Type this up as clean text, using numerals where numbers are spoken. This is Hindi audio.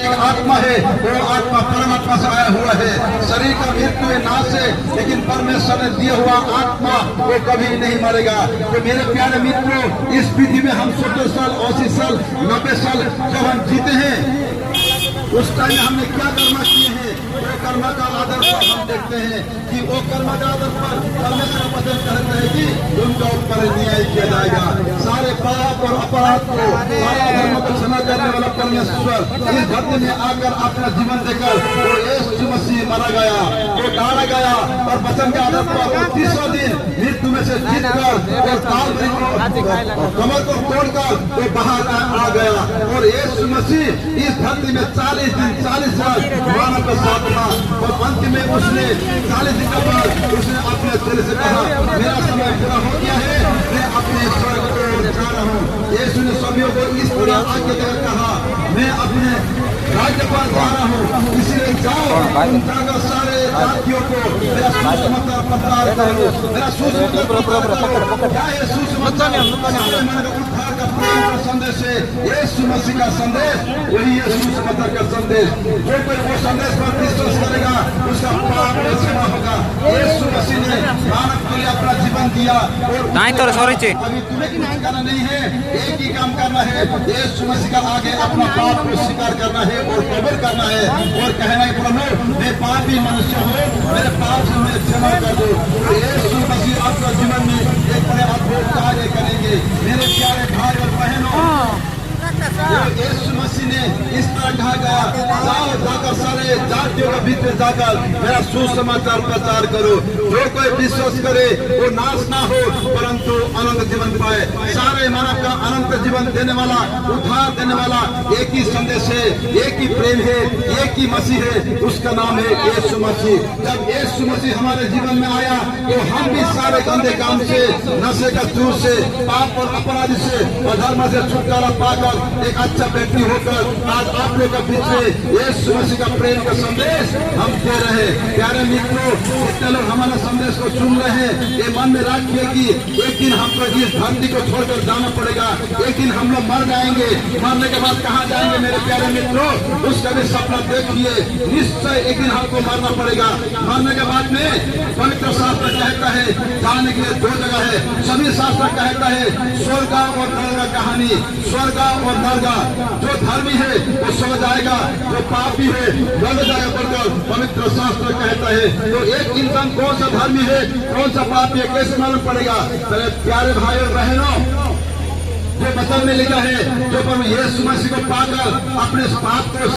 एक आत्मा है, वो आत्मा परमात्मा से आया हुआ है। शरीर का मृत्यु नाश है, लेकिन परमेश्वर ने दिया हुआ आत्मा वो कभी नहीं मरेगा। तो मेरे प्यारे मित्रों, इस विधि में हम 70 साल 80 साल 90 साल जब हम जीते हैं, उस टाइम हमने क्या कर्म किए हैं, वो कर्म का आदर पर हम देखते हैं कि वो कर्म का आदर पर परमेश्वर वचन कहते हैं कि उनका ऊपर न्याय किया जाएगा। सारे पाप और अपराध को, सारा धर्म को क्षमा करने वाला परमेश्वर इस धरती में आकर अपना जीवन देकर वो यीशु मसीह मारा गया, वो गाड़ा गया और वचन के आदर पर 30वां दिन मृत्यु में से जीतकर और कालवरी को कमर को तोड़कर वो बाहर आ गया। और यीशु मसीह इस धरती में 40 दिन 40 साल मानव के साथ था और अंत में उसने 40 दिन के बाद उसने अपने दिल से कहा, मेरा समय पूरा हो गया है, मैं अपने स्वर्ग को जा रहा हूँ। यीशु ने सभी को इस तरह आगे देकर कहा, मैं अपने राज्य पर जा रहा हूँ, इसलिए जाओ तुम जाकर सारे जातियों को मेरा सुसमाचार प्रचार करो, मेरा सुसमाचार प्रचार करो। क्या है सुसमाचार? उद्धार का प्रेम का संदेश है, यीशु मसीह का संदेश, वही है सुसमाचार का संदेश। जो कोई वो संदेश पर विश्वास करेगा उसका पाप क्षमा होगा। यीशु मसीह ने मानव के लिए अपना जीवन दिया और अभी तुम्हें कुछ करना नहीं है, एक ही काम करना है, यीशु मसीह का आगे अपना पाप को स्वीकार करना है और कबूल करना है और कहना है, प्रभु मैं पापी मनुष्य हूँ, मेरे पाप से मुझे क्षमा कर दो। तो यीशु मसीह आपका जीवन में एक बड़े अद्भुत कार्य करेंगे। मेरे प्यारे भाई और बहनों, यीशु मसीह ने इस तरह कहा गया, जाओ जाकर सारे जातियों के बीच में जाकर मेरा सुसमाचार प्रचार करो। जो कोई विश्वास करे वो नाश ना हो परंतु अनंत जीवन पाए। सारे मानव का अनंत जीवन देने वाला, उद्धार देने वाला एक ही संदेश है, एक ही प्रेम है, एक ही मसीह है, उसका नाम है यीशु मसीह। जब यीशु मसीह हमारे जीवन में आया तो हम भी सारे गंदे काम से, नशे का चूर से, पाप और अपराध से, अधर्म से छुटकारा पाकर एक अच्छा व्यक्ति होकर आज आप लोग के बीच में यीशु मसीह का प्रेम का संदेश हम दे रहे हैं। प्यारे मित्रों, जितने लोग हमारे संदेश को सुन रहे हैं, ये मन में रखिए कि एक दिन हमको इस धरती को छोड़कर जाना पड़ेगा, एक दिन हम लोग मर जाएंगे। मरने के बाद कहाँ जाएंगे मेरे प्यारे मित्रों, उसका भी सपना देखिए। निश्चय एक दिन हमको मरना पड़ेगा। मरने के बाद में पवित्र शास्त्र कहता है जाने के लिए 2 जगह है। सभी शास्त्र कहता है स्वर्ग और नरक का कहानी, स्वर्ग और नरक। जो धर्मी है वो सो जाएगा, जो पापी है गल जाएगा पड़कर पवित्र शास्त्र कहता है। तो एक इंसान कौन सा धर्मी है कौन सा पापी है कैसे मालूम पड़ेगा? मेरे प्यारे भाई और बहनों, जो वचन में लिखा है, जो प्रभु यीशु मसीह को पाकर अपने पाप को